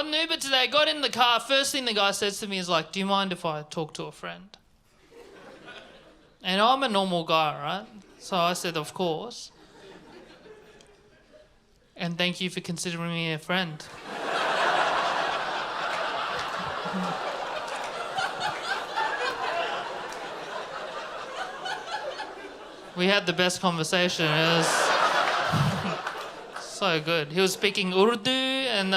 Got an Uber today, got in the car. First thing the guy says to me is like, do you mind if I talk to a friend? And I'm a normal guy, right? So I said, of course. And thank you for considering me a friend. We had the best conversation. It was so good. He was speaking Urdu and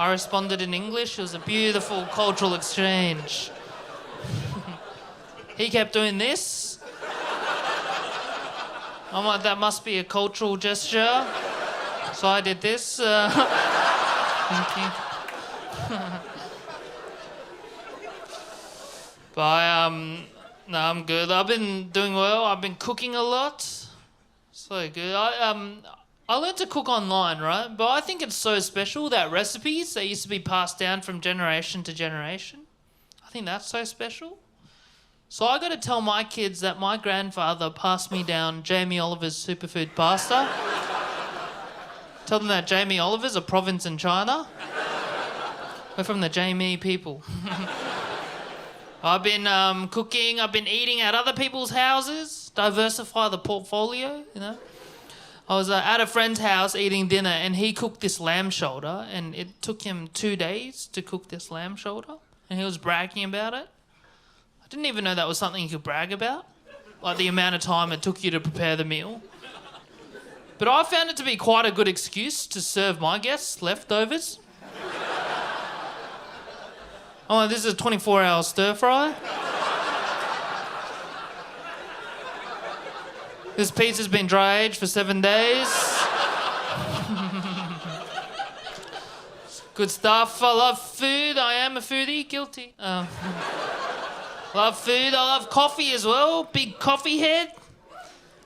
I responded in English. It was a beautiful cultural exchange. He kept doing this. I'm like, that must be a cultural gesture. So I did this. Thank you. But no, I'm good. I've been doing well. I've been cooking a lot. So good. I learned to cook online, right? But I think it's so special that recipes that used to be passed down from generation to generation. I think that's so special. So I got to tell my kids that my grandfather passed me down Jamie Oliver's superfood pasta. Tell them that Jamie Oliver's a province in China. We're from the Jamie people. I've been cooking, I've been eating at other people's houses, diversify the portfolio, you know. I was at a friend's house eating dinner and he cooked this lamb shoulder and it took him 2 days to cook this lamb shoulder and he was bragging about it. I didn't even know that was something you could brag about, like the amount of time it took you to prepare the meal. But I found it to be quite a good excuse to serve my guests leftovers. Oh, this is a 24-hour stir fry. This pizza's been dry aged for 7 days. Good stuff. I love food. I am a foodie. Guilty. Love food. I love coffee as well. Big coffee head.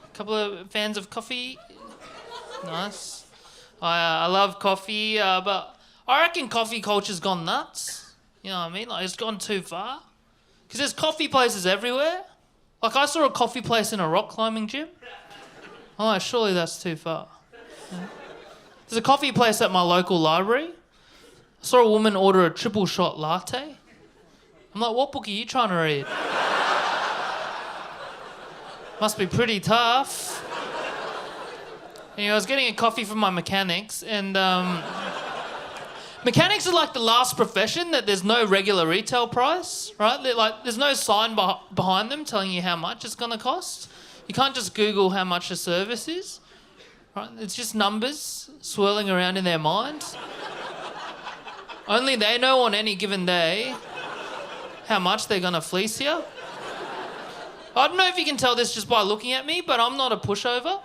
A couple of fans of coffee. Nice. I love coffee, but I reckon coffee culture's gone nuts. You know what I mean? Like, it's gone too far. Because there's coffee places everywhere. Like, I saw a coffee place in a rock climbing gym. I'm like, surely that's too far. Yeah. There's a coffee place at my local library. I saw a woman order a triple shot latte. I'm like, what book are you trying to read? Must be pretty tough. Anyway, I was getting a coffee from my mechanics and... Mechanics are like the last profession that there's no regular retail price, right? There's no sign behind them telling you how much it's going to cost. You can't just Google how much a service is, right? It's just numbers swirling around in their mind. Only they know on any given day how much they're going to fleece you. I don't know if you can tell this just by looking at me, but I'm not a pushover.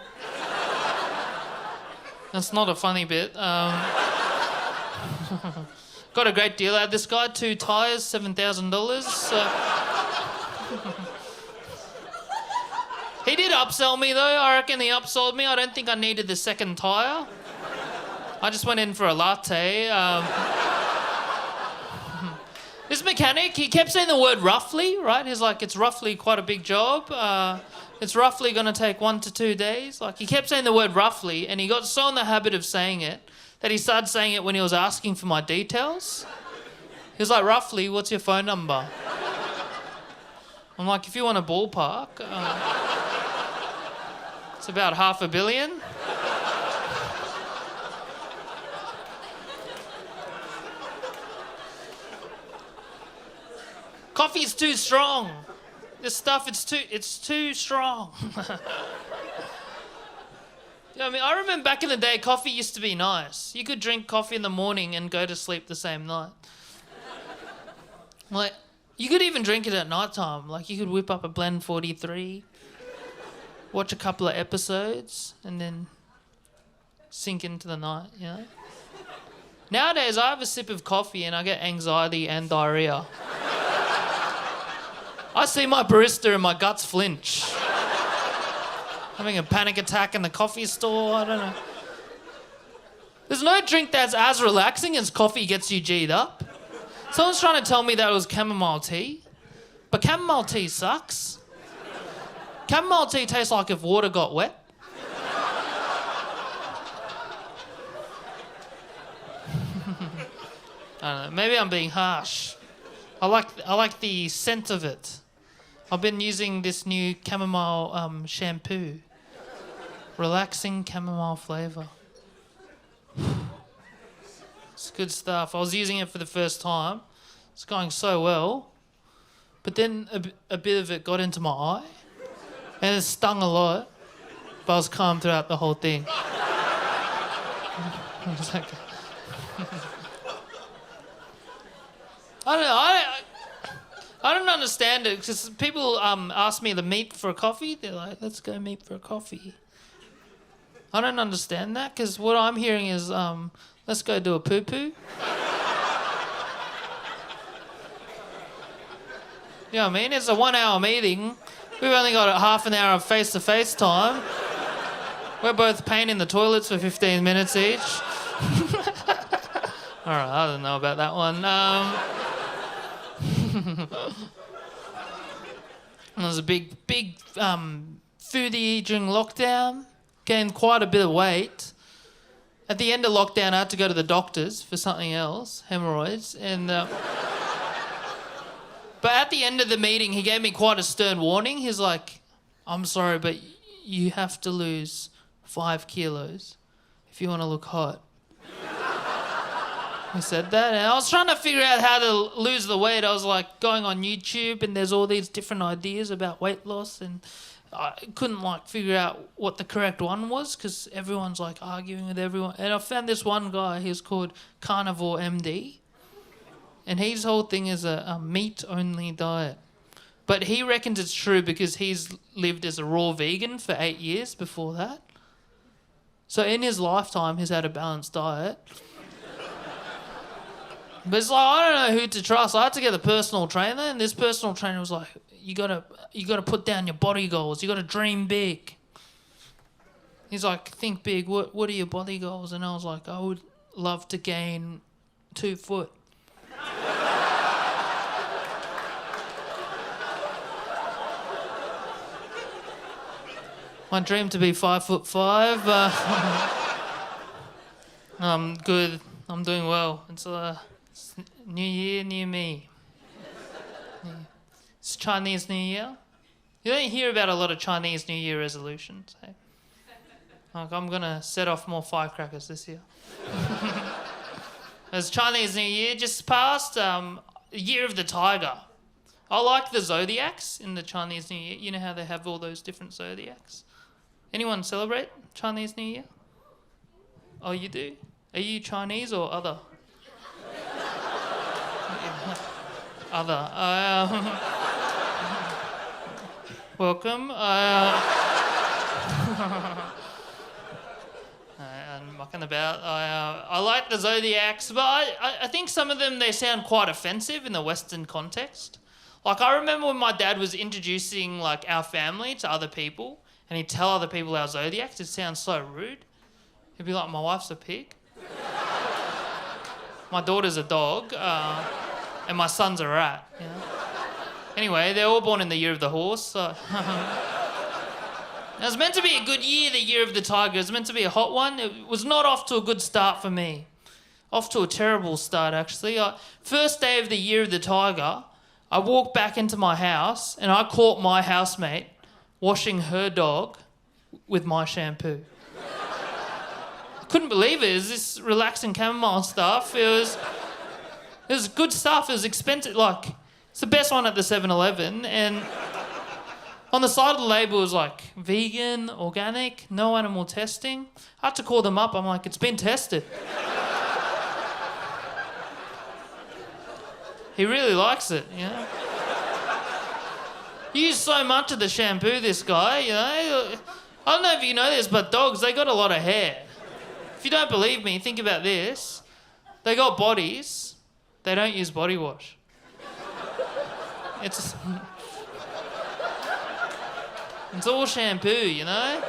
That's not a funny bit. Got a great deal out of this guy. 2 tyres, $7,000. So. He did upsell me though. I reckon he upsold me. I don't think I needed the second tyre. I just went in for a latte. This mechanic, he kept saying the word roughly, right? He's like, it's roughly quite a big job. It's roughly going to take 1 to 2 days. Like, he kept saying the word roughly, and he got so in the habit of saying it that he started saying it when he was asking for my details. He was like, roughly, what's your phone number? I'm like, if you want a ballpark, it's about $500 million. Coffee's too strong. This stuff, it's too strong. I mean, I remember back in the day, coffee used to be nice. You could drink coffee in the morning and go to sleep the same night. Like, you could even drink it at night time. Like, you could whip up a Blend 43, watch a couple of episodes, and then sink into the night, you know? Nowadays, I have a sip of coffee and I get anxiety and diarrhea. I see my barista and my guts flinch. Having a panic attack in the coffee store, I don't know. There's no drink that's as relaxing as coffee gets you G'd up. Someone's trying to tell me that it was chamomile tea, but chamomile tea sucks. Chamomile tea tastes like if water got wet. I don't know. Maybe I'm being harsh. I like the scent of it. I've been using this new chamomile shampoo. Relaxing chamomile flavour. It's good stuff. I was using it for the first time. It's going so well. But then a bit of it got into my eye. And it stung a lot. But I was calm throughout the whole thing. I was like... I don't understand it because people ask me to meet for a coffee. They're like, let's go meet for a coffee. I don't understand that because what I'm hearing is, let's go do a poo-poo. You know what I mean? It's a 1 hour meeting. We've only got a half an hour of face-to-face time. We're both paying in the toilets for 15 minutes each. All right, I don't know about that one. There was a big foodie during lockdown. Gained quite a bit of weight. At the end of lockdown, I had to go to the doctors for something else, hemorrhoids. And but at the end of the meeting, he gave me quite a stern warning. He's like, "I'm sorry, but you have to lose 5 kilos if you want to look hot." He said that, and I was trying to figure out how to lose the weight. I was like going on YouTube, and there's all these different ideas about weight loss, and I couldn't figure out what the correct one was because everyone's arguing with everyone. And I found this one guy. He's called Carnivore MD, and his whole thing is a meat-only diet. But he reckons it's true because he's lived as a raw vegan for 8 years before that. So in his lifetime, he's had a balanced diet. But it's I don't know who to trust. I had to get a personal trainer, and this personal trainer was like, you gotta put down your body goals. You gotta dream big. He's like, think big. What are your body goals? And I was like, I would love to gain 2 foot. My dream to be 5'5". I'm good. I'm doing well. It's New Year, new me. It's Chinese New Year. You don't hear about a lot of Chinese New Year resolutions. Hey? I'm going to set off more firecrackers this year. As Chinese New Year just passed, Year of the Tiger. I like the zodiacs in the Chinese New Year. You know how they have all those different zodiacs? Anyone celebrate Chinese New Year? Oh, you do? Are you Chinese or other? Other. Welcome. I'm mucking about. I like the zodiacs, but I think some of them, they sound quite offensive in the Western context. I remember when my dad was introducing our family to other people, and he'd tell other people our zodiacs. It sounds so rude. He'd be like, my wife's a pig. My daughter's a dog. And my son's a rat. You know? Anyway, they're all born in the year of the horse. So. It was meant to be a good year, the year of the tiger. It was meant to be a hot one. It was not off to a good start for me. Off to a terrible start, actually. First day of the year of the tiger, I walked back into my house and I caught my housemate washing her dog with my shampoo. I couldn't believe it. It was this relaxing chamomile stuff. It was good stuff. It was expensive. It's the best one at the 7-Eleven. And on the side of the label it was vegan, organic, no animal testing. I had to call them up. I'm like, it's been tested. He really likes it, you know. He used so much of the shampoo, this guy, you know. I don't know if you know this, but dogs, they got a lot of hair. If you don't believe me, think about this. They got bodies. They don't use body wash. It's all shampoo, you know?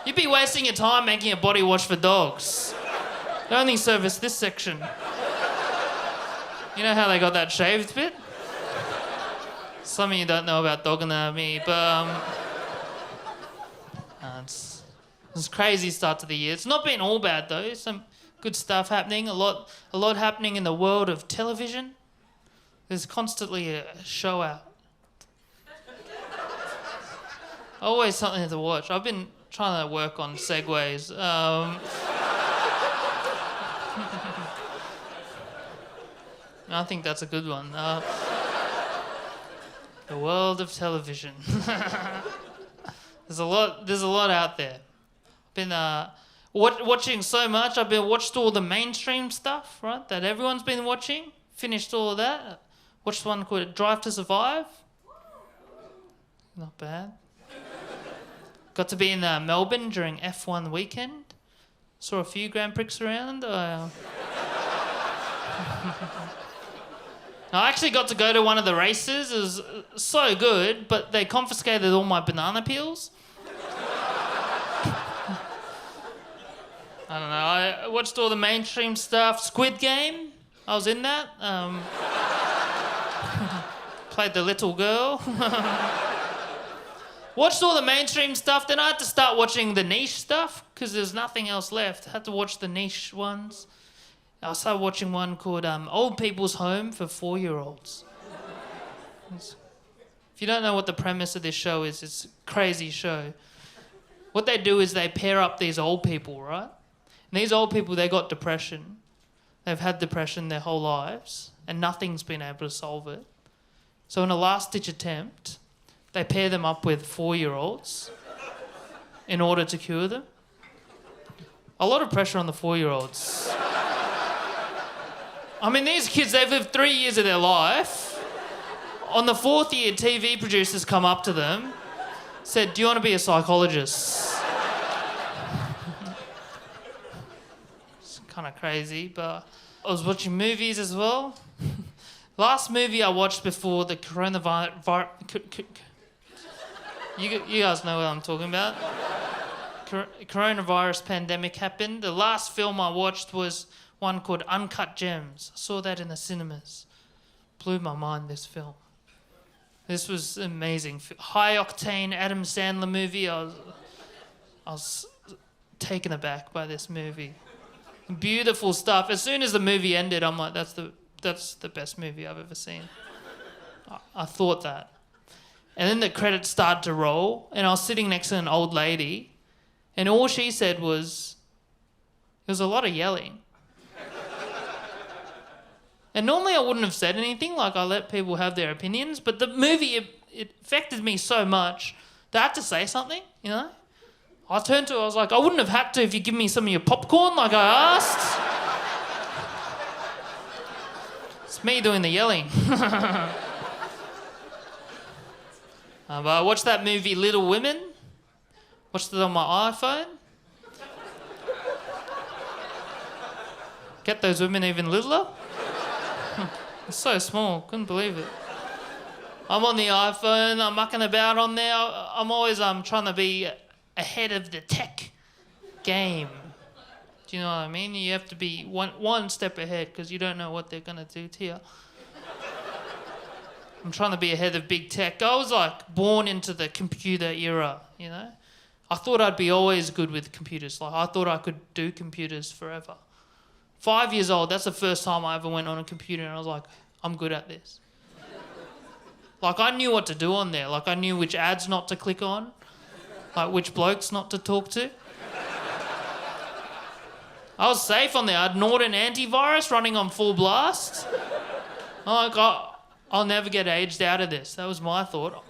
You'd be wasting your time making a body wash for dogs. They only service this section. You know how they got that shaved bit? Some of you don't know about dog anatomy, but it's a crazy start to the year. It's not been all bad though. Some Good stuff happening. A lot happening in the world of television. There's constantly a show out. Always something to watch. I've been trying to work on segues. I think that's a good one. The world of television. There's a lot out there. Been watching so much. I've been watched all the mainstream stuff, right? That everyone's been watching. Finished all of that. Watched one called Drive to Survive. Not bad. Got to be in Melbourne during F1 weekend. Saw a few Grand Prix around. I actually got to go to one of the races. It was so good, but they confiscated all my banana peels. I don't know. I watched all the mainstream stuff. Squid Game. I was in that. Played the little girl. Watched all the mainstream stuff. Then I had to start watching the niche stuff because there's nothing else left. I had to watch the niche ones. I started watching one called Old People's Home for 4-year-olds. If you don't know what the premise of this show is, it's a crazy show. What they do is they pair up these old people, right? And these old people, they got depression. They've had depression their whole lives, and nothing's been able to solve it. So in a last-ditch attempt, they pair them up with 4-year-olds in order to cure them. A lot of pressure on the 4-year-olds. I mean, these kids, they've lived 3 years of their life. On the 4th year, TV producers come up to them, said, "Do you want to be a psychologist?" It's kind of crazy, but I was watching movies as well. Last movie I watched before the coronavirus... You guys know what I'm talking about. Coronavirus pandemic happened. The last film I watched was one called Uncut Gems. I saw that in the cinemas. Blew my mind, this film. This was amazing. High-octane Adam Sandler movie. I was taken aback by this movie. Beautiful stuff. As soon as the movie ended, I'm like, that's the best movie I've ever seen. I thought that. And then the credits started to roll, and I was sitting next to an old lady, and all she said was, there was a lot of yelling. And normally I wouldn't have said anything, like I let people have their opinions, but the movie, it affected me so much that I had to say something, you know? I turned to her, I was like, I wouldn't have had to if you give me some of your popcorn like I asked. It's me doing the yelling. But I watched that movie Little Women. Watched it on my iPhone. Get those women even littler. It's so small, couldn't believe it. I'm on the iPhone, I'm mucking about on there. I'm always trying to be ahead of the tech game. Do you know what I mean? You have to be one step ahead because you don't know what they're going to do to you. I'm trying to be ahead of big tech. I was like born into the computer era, you know? I thought I'd be always good with computers. Like I thought I could do computers forever. 5 years old, that's the first time I ever went on a computer and I was like, I'm good at this. Like I knew what to do on there. Like I knew which ads not to click on, like which blokes not to talk to. I was safe on there. I had Norton antivirus running on full blast. I'm like, I'll never get aged out of this. That was my thought.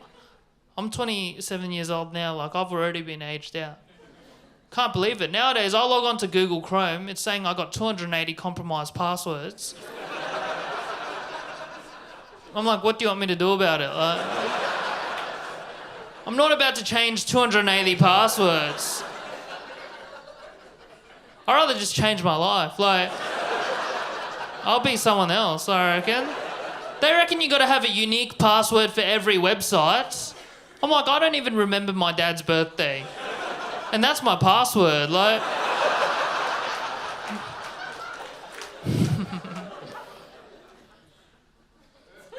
I'm 27 years old now. Like, I've already been aged out. Can't believe it. Nowadays, I log on to Google Chrome. It's saying I got 280 compromised passwords. I'm like, what do you want me to do about it? Like, I'm not about to change 280 passwords. I'd rather just change my life. Like, I'll be someone else, I reckon. They reckon you got to have a unique password for every website. I'm like, I don't even remember my dad's birthday. And that's my password, like...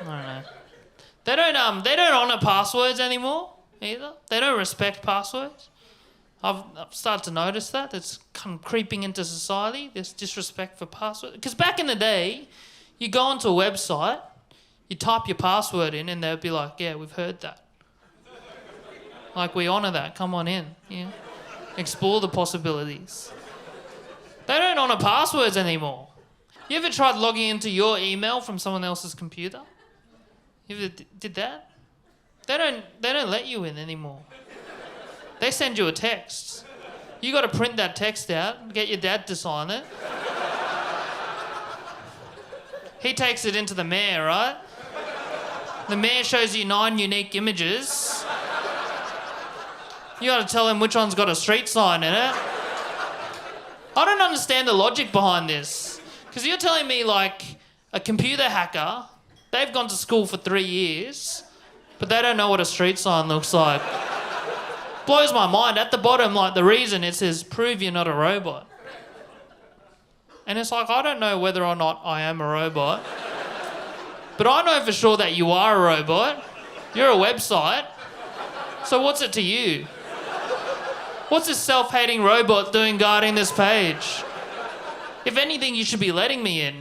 I don't know. They don't honour passwords anymore, either. They don't respect passwords. I've started to notice that. It's kind of creeping into society, this disrespect for password. Because back in the day, you go onto a website, you type your password in, and they'll be like, yeah, we've heard that. Like, we honour that. Come on in. Yeah. Explore the possibilities. They don't honour passwords anymore. You ever tried logging into your email from someone else's computer? You ever did that? They don't let you in anymore. They send you a text. You got to print that text out, get your dad to sign it. He takes it into the mayor, right? The mayor shows you 9 unique images. You got to tell him which one's got a street sign in it. I don't understand the logic behind this. Because you're telling me, like, a computer hacker, they've gone to school for 3 years, but they don't know what a street sign looks like. Blows my mind. At the bottom, like, the reason it says, prove you're not a robot. And it's like, I don't know whether or not I am a robot, but I know for sure that you are a robot. You're a website. So what's it to you? What's this self-hating robot doing guarding this page? If anything, you should be letting me in.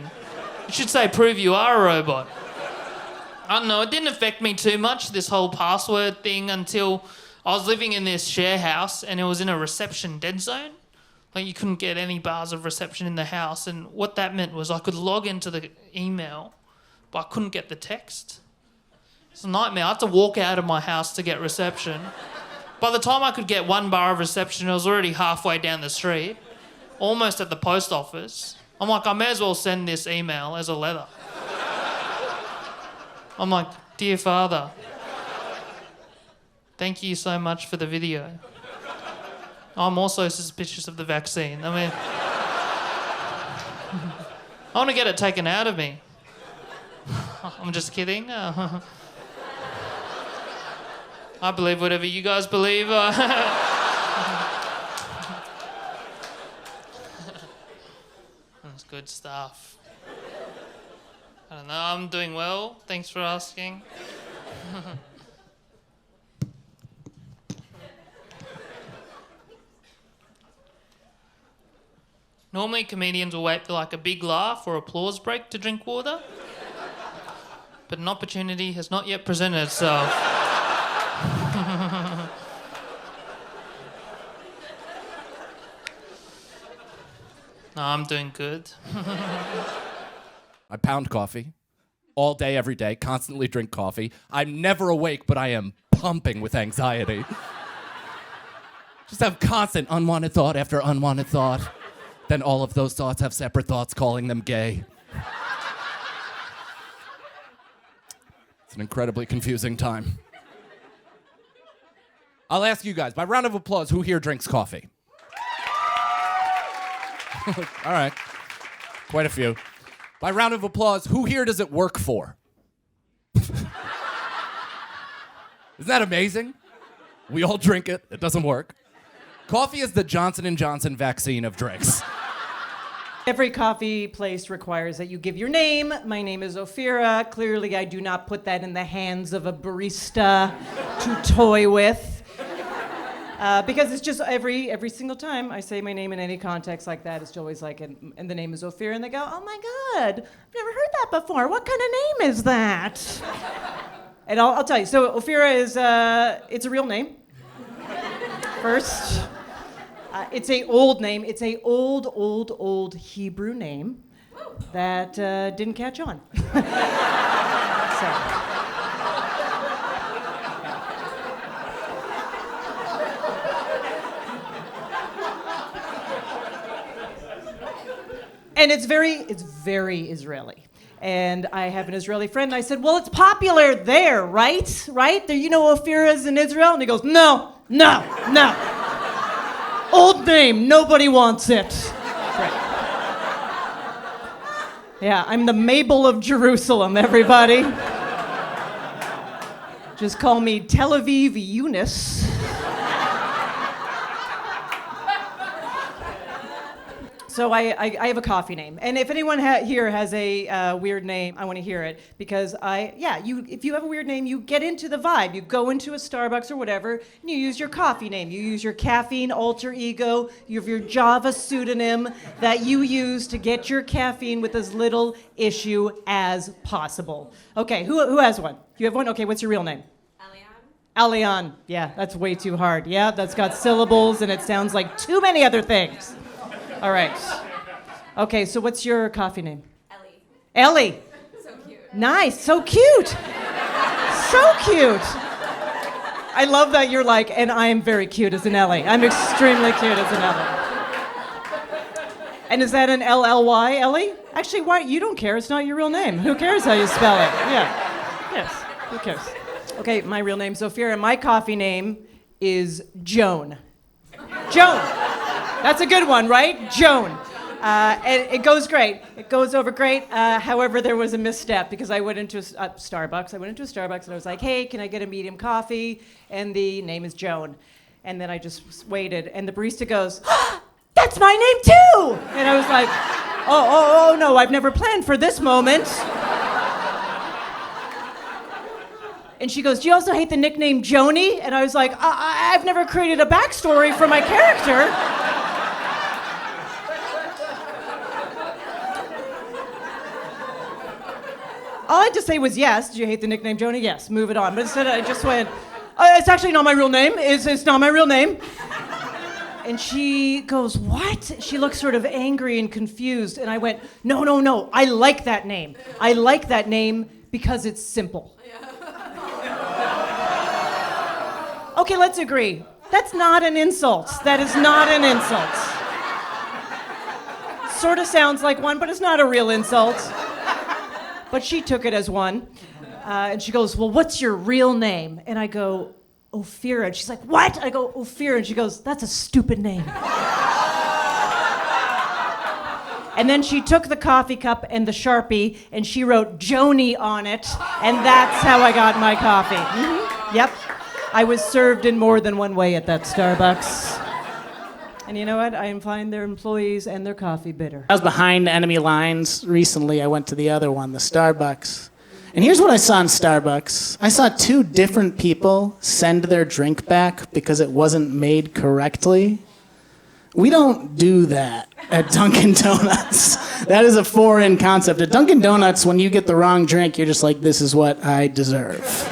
You should say, prove you are a robot. I don't know, it didn't affect me too much, this whole password thing, until I was living in this share house and it was in a reception dead zone. Like, you couldn't get any bars of reception in the house, and what that meant was I could log into the email, but I couldn't get the text. It's a nightmare. I had to walk out of my house to get reception. By the time I could get 1 bar of reception, I was already halfway down the street, almost at the post office. I'm like, I may as well send this email as a letter. I'm like, dear Father, thank you so much for the video. I'm also suspicious of the vaccine. I mean, I want to get it taken out of me. I'm just kidding. I believe whatever you guys believe. That's good stuff. I don't know, I'm doing well. Thanks for asking. Normally, comedians will wait for like a big laugh or applause break to drink water, but an opportunity has not yet presented itself. No, I'm doing good. I pound coffee all day, every day, constantly drink coffee. I'm never awake, but I am pumping with anxiety. Just have constant unwanted thought after unwanted thought. Then all of those thoughts have separate thoughts calling them gay. It's an incredibly confusing time. I'll ask you guys, by round of applause, who here drinks coffee? All right. Quite a few. By round of applause, who here does it work for? Isn't that amazing? We all drink it. It doesn't work. Coffee is the Johnson & Johnson vaccine of drinks. Every coffee place requires that you give your name. My name is Ophira. Clearly, I do not put that in the hands of a barista to toy with. Because it's just every single time I say my name in any context like that, it's always like, and the name is Ophira, and they go, oh my God, I've never heard that before. What kind of name is that? And I'll tell you. So Ophira is, it's a real name. First. It's a old name. It's a old Hebrew name that didn't catch on. So. And it's very Israeli. And I have an Israeli friend, and I said, well, it's popular there, right? Right? There, you know Ophira is in Israel? And he goes, no. Old name, nobody wants it. Right. Yeah, I'm the Mabel of Jerusalem, everybody. Just call me Tel Aviv Eunice. So I have a coffee name, and if anyone here has a weird name, I want to hear it because if you have a weird name, you get into the vibe. You go into a Starbucks or whatever, and you use your coffee name. You use your caffeine alter ego. You have your Java pseudonym that you use to get your caffeine with as little issue as possible. Okay, who has one? You have one? Okay, what's your real name? Alian. Yeah, that's way too hard. Yeah, that's got syllables and it sounds like too many other things. All right. Okay, so what's your coffee name? Ellie. So cute. Nice, so cute. So cute. I love that you're like, and I am very cute as an Ellie. I'm extremely cute as an Ellie. And is that an L-L-Y, Ellie? Actually, why? You don't care. It's not your real name. Who cares how you spell it? Yeah. Yes. Who cares? Okay, my real name's Ophira, and my coffee name is Joan. Joan. That's a good one, right? Joan. And it goes great. It goes over great. However, there was a misstep because I went into a Starbucks. I went into a Starbucks and I was like, hey, can I get a medium coffee? And the name is Joan. And then I just waited, and the barista goes, that's my name too! And I was like, oh, no, I've never planned for this moment. And she goes, do you also hate the nickname Joni? And I was like, I've never created a backstory for my character. All I had to say was yes. Do you hate the nickname Joni? Yes. Move it on. But instead I just went, it's actually not my real name. It's not my real name. And she goes, what? She looks sort of angry and confused. And I went, no. I like that name. I like that name because it's simple. Okay, let's agree. That's not an insult. That is not an insult. Sort of sounds like one, but it's not a real insult. But she took it as one. And she goes, well, what's your real name? And I go, Ophira. And she's like, what? I go, Ophira. And she goes, that's a stupid name. And then she took the coffee cup and the Sharpie and she wrote Joni on it. And that's how I got my coffee. Mm-hmm. Yep. I was served in more than one way at that Starbucks. And you know what? I find their employees and their coffee bitter. I was behind enemy lines recently. I went to the other one, the Starbucks. And here's what I saw in Starbucks. I saw two different people send their drink back because it wasn't made correctly. We don't do that at Dunkin' Donuts. That is a foreign concept. At Dunkin' Donuts, when you get the wrong drink, you're just like, this is what I deserve.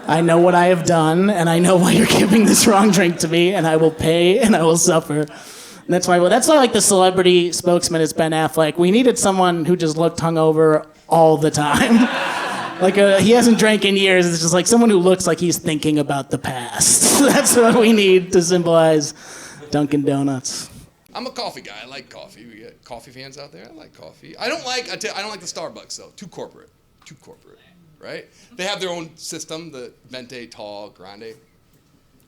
I know what I have done, and I know why you're giving this wrong drink to me, and I will pay, and I will suffer. And that's why like the celebrity spokesman is Ben Affleck. We needed someone who just looked hungover all the time. He hasn't drank in years. It's just like someone who looks like he's thinking about the past. That's what we need to symbolize Dunkin' Donuts. I'm a coffee guy. I like coffee. We get coffee fans out there. I like coffee. I don't like the Starbucks though. Too corporate. Right? They have their own system, the Venti, Tall, Grande.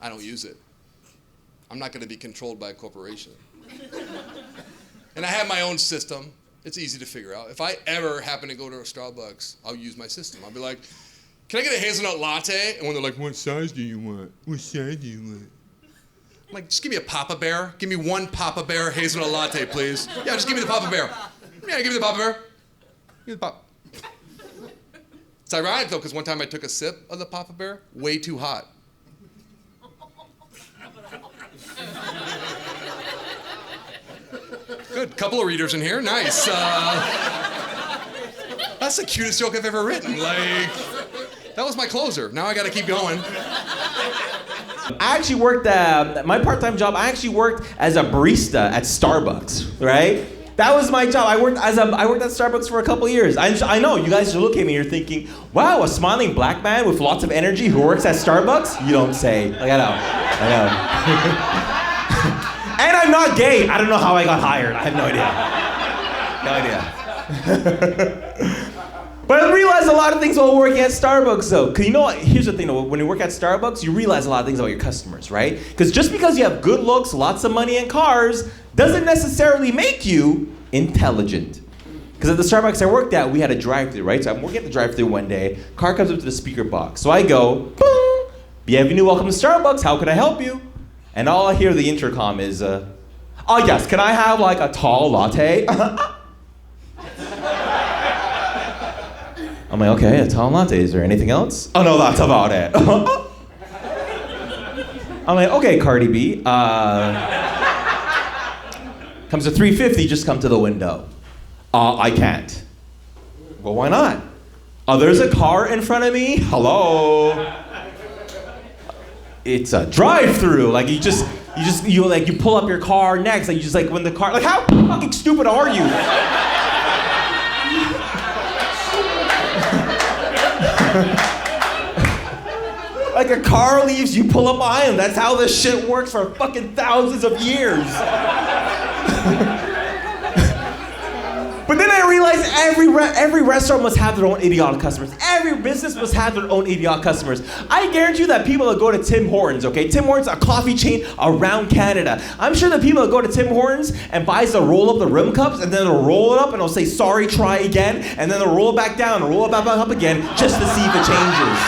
I don't use it. I'm not going to be controlled by a corporation. And I have my own system. It's easy to figure out. If I ever happen to go to a Starbucks, I'll use my system. I'll be like, can I get a hazelnut latte? And when they're like, what size do you want? What size do you want? I'm like, just give me a Papa Bear. Give me one Papa Bear hazelnut latte, please. Yeah, just give me the Papa Bear. Yeah, give me the Papa Bear. Give me the Papa. It's ironic, though, because one time I took a sip of the Papa Bear, way too hot. Good, couple of readers in here, nice. That's the cutest joke I've ever written. That was my closer. Now I gotta keep going. I actually worked, my part-time job, I actually worked as a barista at Starbucks, right? That was my job. I worked at Starbucks for a couple years. I know, you guys look at me, you're thinking, wow, a smiling black man with lots of energy who works at Starbucks? You don't say. I know. And I'm not gay. I don't know how I got hired. I have no idea. But I realized a lot of things while working at Starbucks, though. Because you know what? Here's the thing, though. When you work at Starbucks, you realize a lot of things about your customers, right? Because just because you have good looks, lots of money, and cars, doesn't necessarily make you intelligent. Because at the Starbucks I worked at, we had a drive-thru, right? So I'm working at the drive-thru one day. Car comes up to the speaker box. So I go, boom, bienvenue, welcome to Starbucks. How can I help you? And all I hear the intercom is, hi, Oh yes, can I have like a tall latte? I'm like, okay, a tall latte. Is there anything else? Oh no, that's about it. I'm like, okay, Cardi B. Comes to 350, just come to the window. I can't. Well, why not? There's a car in front of me. Hello. It's a drive-through. Like you pull up your car next. Like you just like when the car. Like how fucking stupid are you? Like a car leaves, you pull up behind him. That's how this shit works for fucking thousands of years. But then I realized every restaurant must have their own idiotic customers. Every business must have their own idiotic customers. I guarantee you that people that go to Tim Hortons, okay? Tim Hortons, a coffee chain around Canada. I'm sure that people that go to Tim Hortons and buys the roll up the rim cups and then they'll roll it up and they'll say, sorry, try again. And then they'll roll it back down and roll it back up again just to see if it changes.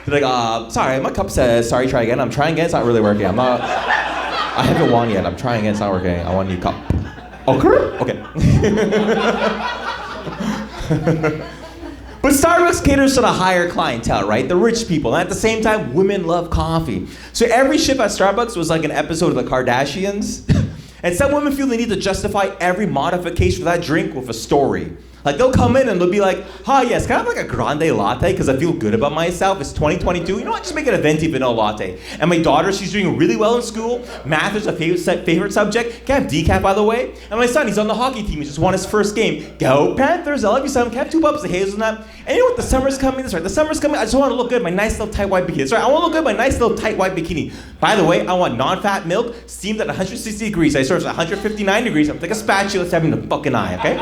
They're like, sorry, my cup says, sorry, try again. I'm trying again, it's not really working. I haven't won yet. I'm trying again, it's not working. I want a new cup. Okay. But Starbucks caters to the higher clientele, right? The rich people. And at the same time, women love coffee. So every shift at Starbucks was like an episode of the Kardashians. And some women feel they need to justify every modification for that drink with a story. Like they'll come in and they'll be like, hi, yes, can I have like a grande latte? Because I feel good about myself. It's 2022. You know what? Just make it a venti vanilla latte. And my daughter, she's doing really well in school. Math is a favorite subject. Can I have decaf, by the way? And my son, he's on the hockey team. He just won his first game. Go Panthers, I love you, son. Can I have 2 cups of hazelnut? And you know what? The summer's coming. That's right. The summer's coming. I just want to look good in my nice little tight white bikini. That's right. I want to look good in my nice little tight white bikini. By the way, I want non-fat milk, steamed at 160 degrees. I serve at 159 degrees. I'm like a spatula, stab me in the fucking eye, okay?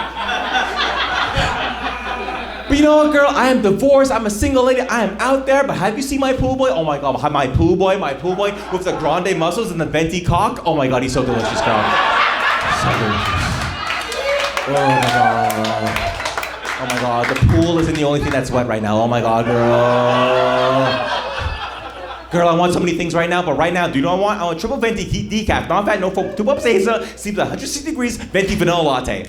But you know what, girl? I am divorced. I'm a single lady. I am out there. But have you seen my pool boy? Oh my God, my pool boy with the grande muscles and the venti cock. Oh my God, he's so delicious, girl. So delicious. Oh my God. Oh my God, the pool isn't the only thing that's wet right now. Oh my God, girl. Girl, I want so many things right now, but right now, do you know what I want? I want triple venti decaf, non-fat, no foam, 2 cups of hazelnut, steamed at 160 degrees, venti vanilla latte.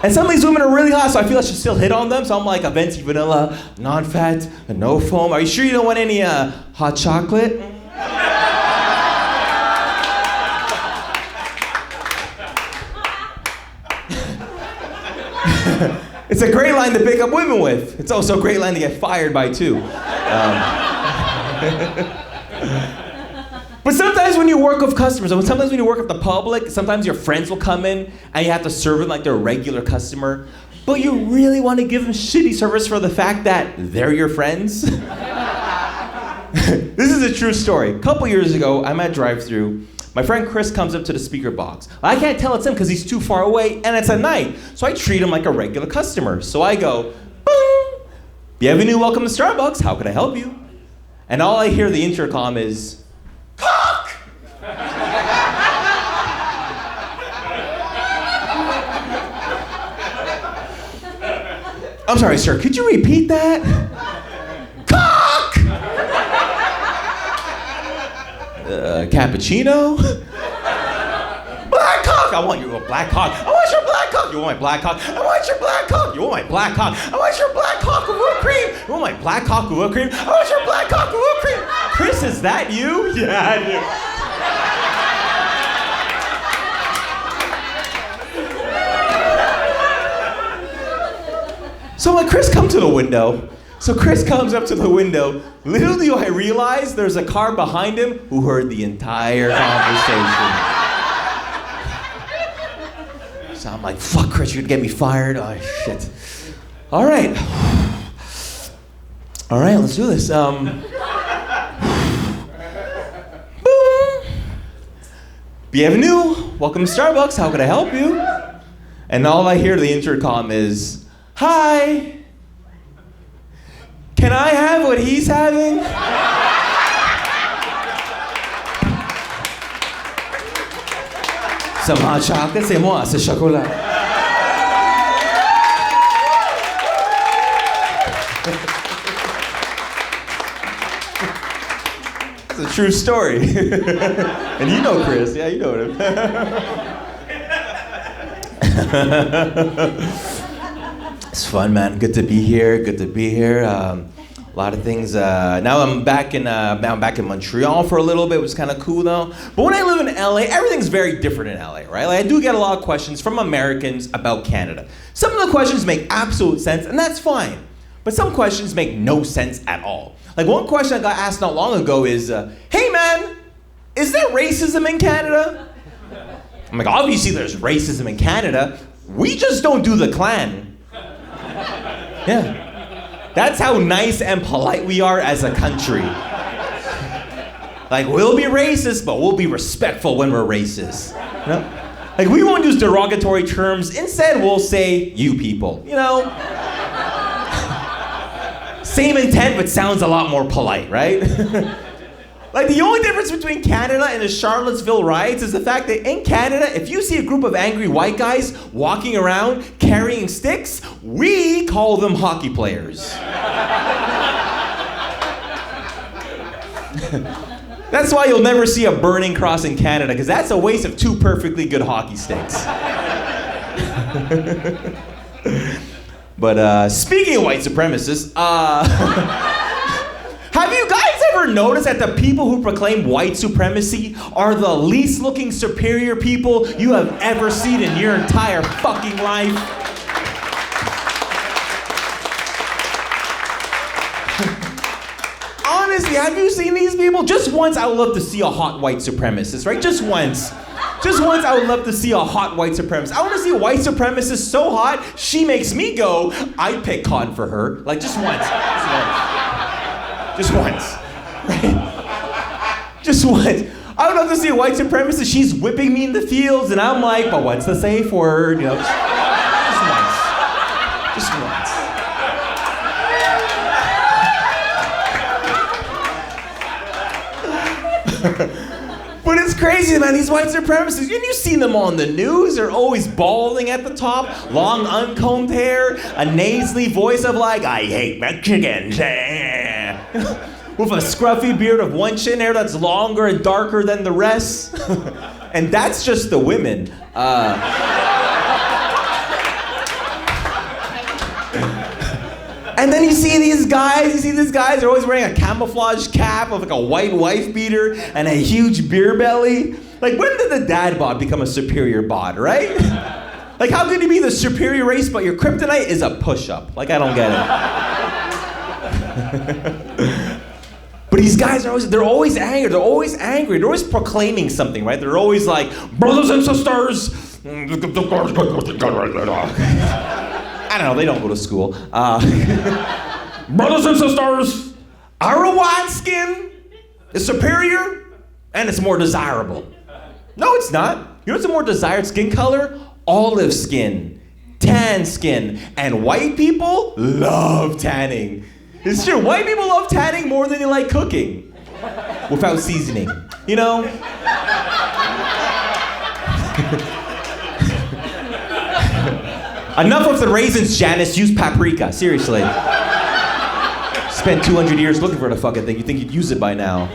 And some of these women are really hot, so I feel I should still hit on them. So I'm like, a venti vanilla, non-fat, no foam. Are you sure you don't want any hot chocolate? It's a great line to pick up women with. It's also a great line to get fired by too. But sometimes when you work with customers, and sometimes when you work with the public, sometimes your friends will come in and you have to serve them like they're a regular customer, but you really want to give them shitty service for the fact that they're your friends. This is a true story. A couple years ago, I'm at drive-thru. My friend Chris comes up to the speaker box. I can't tell it's him because he's too far away and it's at night. So I treat him like a regular customer. So I go, boom, bienvenue, welcome to Starbucks. How can I help you? And all I hear the intercom is, cock! I'm sorry, sir, could you repeat that? Cock! Cappuccino? Black cock! I want you a black cock. I want your black cock. You want my black cock? I want your black cock. You want my black cock? I want your black cock with whipped cream. You want my black cock with whipped cream? I want your black cock with whipped cream. Chris, is that you? Yeah, I do. So when Chris comes to the window, Chris comes up to the window. Little do I realize there's a car behind him who heard the entire conversation. So I'm like, fuck, Chris, you're gonna get me fired? Oh, shit. All right, let's do this. Boom. Bienvenue, welcome to Starbucks, how can I help you? And all I hear the intercom is, hi. Can I have what he's having? Some hot chocolate, c'est moi, c'est chocolat. It's a true story. And you know Chris. Yeah, you know him. It's fun, man. Good to be here. Good to be here. A lot of things. Now I'm back in Montreal for a little bit, which is kind of cool though. But when I live in LA, everything's very different in LA, right? Like I do get a lot of questions from Americans about Canada. Some of the questions make absolute sense, and that's fine. But some questions make no sense at all. Like one question I got asked not long ago is, "Hey man, is there racism in Canada?" I'm like, obviously there's racism in Canada. We just don't do the Klan. Yeah. That's how nice and polite we are as a country. Like, we'll be racist, but we'll be respectful when we're racist. You know? Like, we won't use derogatory terms. Instead, we'll say, "you people." You know? Same intent, but sounds a lot more polite, right? Like, the only difference between Canada and the Charlottesville riots is the fact that in Canada, if you see a group of angry white guys walking around carrying sticks, we call them hockey players. That's why you'll never see a burning cross in Canada, because that's a waste of 2 perfectly good hockey sticks. But speaking of white supremacists, have you guys ever noticed that the people who proclaim white supremacy are the least looking superior people you have ever seen in your entire fucking life? Honestly, have you seen these people? Just once I would love to see a hot white supremacist, right? Just once. Just once I would love to see a hot white supremacist. I want to see a white supremacist so hot, she makes me go, I'd pick cotton for her. Like, just once. Just once. Right? Just once. I would love to see a white supremacist, she's whipping me in the fields, and I'm like, but what's the safe word? You know, just once. Just once. But it's crazy, man, these white supremacists, and you've seen them on the news, they're always balding at the top, long uncombed hair, a nasally voice of like, "I hate Mexicans." With a scruffy beard of one chin hair that's longer and darker than the rest. And that's just the women. And then you see these guys, they're always wearing a camouflage cap with like a white wife beater and a huge beer belly. Like, when did the dad bod become a superior bod, right? Like, how could you be the superior race, but your kryptonite is a push-up? Like, I don't get it. But these guys are they're always angry, they're always proclaiming something, right? They're always like, "Brothers and sisters." I don't know, they don't go to school. "Brothers and sisters, our white skin is superior and it's more desirable." No, it's not. You know what's a more desired skin color? Olive skin, tan skin, and white people love tanning. It's true, white people love tanning more than they like cooking without seasoning, you know? Enough of the raisins, Janice. Use paprika. Seriously. Spent 200 years looking for the fucking thing. You think you'd use it by now.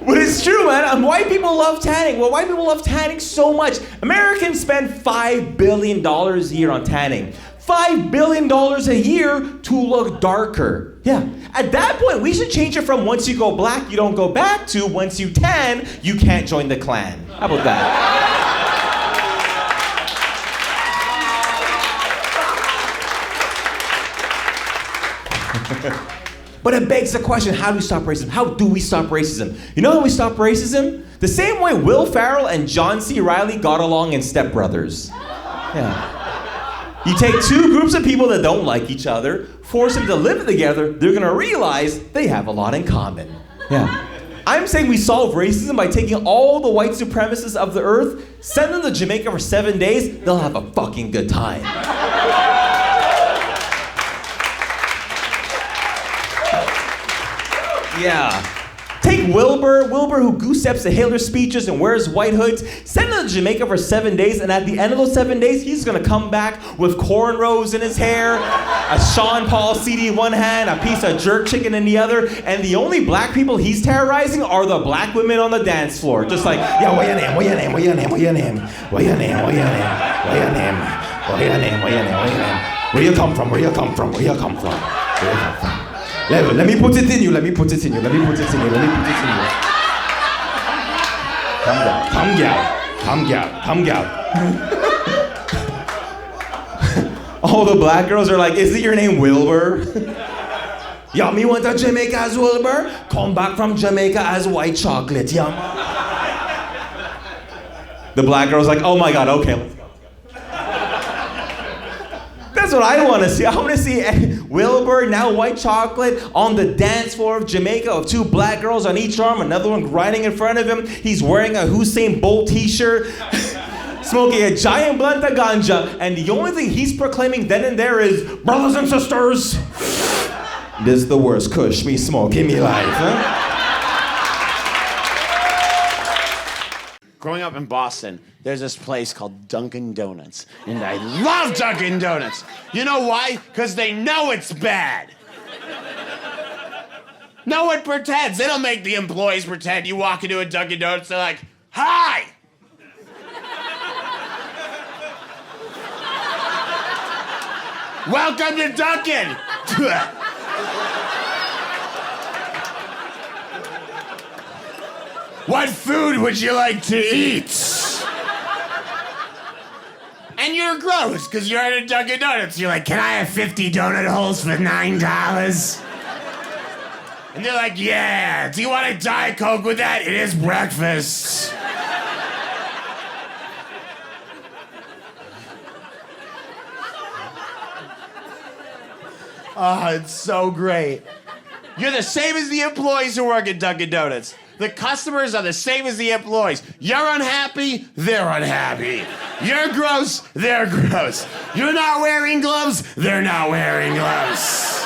But it's true, man. White people love tanning. Well, white people love tanning so much. Americans spend $5 billion a year on tanning. $5 billion a year to look darker. Yeah. At that point, we should change it from once you go black, you don't go back, to once you tan, you can't join the Klan. How about that? But it begs the question, how do we stop racism? How do we stop racism? You know how we stop racism? The same way Will Ferrell and John C. Reilly got along in Step Brothers. Yeah. You take 2 groups of people that don't like each other, force them to live together, they're gonna realize they have a lot in common. Yeah. I'm saying we solve racism by taking all the white supremacists of the earth, send them to Jamaica for 7 days, they'll have a fucking good time. Yeah. Take Wilbur who goose steps to Hitler speeches and wears white hoods. Send him to Jamaica for 7 days, and at the end of those 7 days, he's gonna come back with cornrows in his hair, a Sean Paul CD in one hand, a piece of jerk chicken in the other, and the only black people he's terrorizing are the black women on the dance floor. Just like, yo, what your name, what your name, what your name, what your name, what your name, what your name, what your name, what your name, what your name, what your name, where you come from, where you come from, where you come from, where you come from. Let me put it in you, let me put it in you, let me put it in you, let me put it in you. Come gal. All the black girls are like, is it your name Wilbur? Yeah, me went to Jamaica as Wilbur, come back from Jamaica as white chocolate, yeah. The black girl's like, oh my God, okay, let's go. That's what I want to see. I want to see Wilbur, now white chocolate, on the dance floor of Jamaica with 2 black girls on each arm, another one grinding in front of him. He's wearing a Usain Bolt t-shirt, smoking a giant blunt of ganja, and the only thing he's proclaiming then and there is, brothers and sisters, this is the worst kush me smoke in me life, huh? Growing up in Boston, there's this place called Dunkin' Donuts, and I love Dunkin' Donuts. You know why? Because they know it's bad. No one pretends. They don't make the employees pretend. You walk into a Dunkin' Donuts, they're like, hi! Welcome to Dunkin'! What food would you like to eat? And you're gross, because you're at a Dunkin' Donuts. You're like, can I have 50 donut holes for $9? And they're like, yeah. Do you want a Diet Coke with that? It is breakfast. Oh, it's so great. You're the same as the employees who work at Dunkin' Donuts. The customers are the same as the employees. You're unhappy, they're unhappy. You're gross, they're gross. You're not wearing gloves, they're not wearing gloves.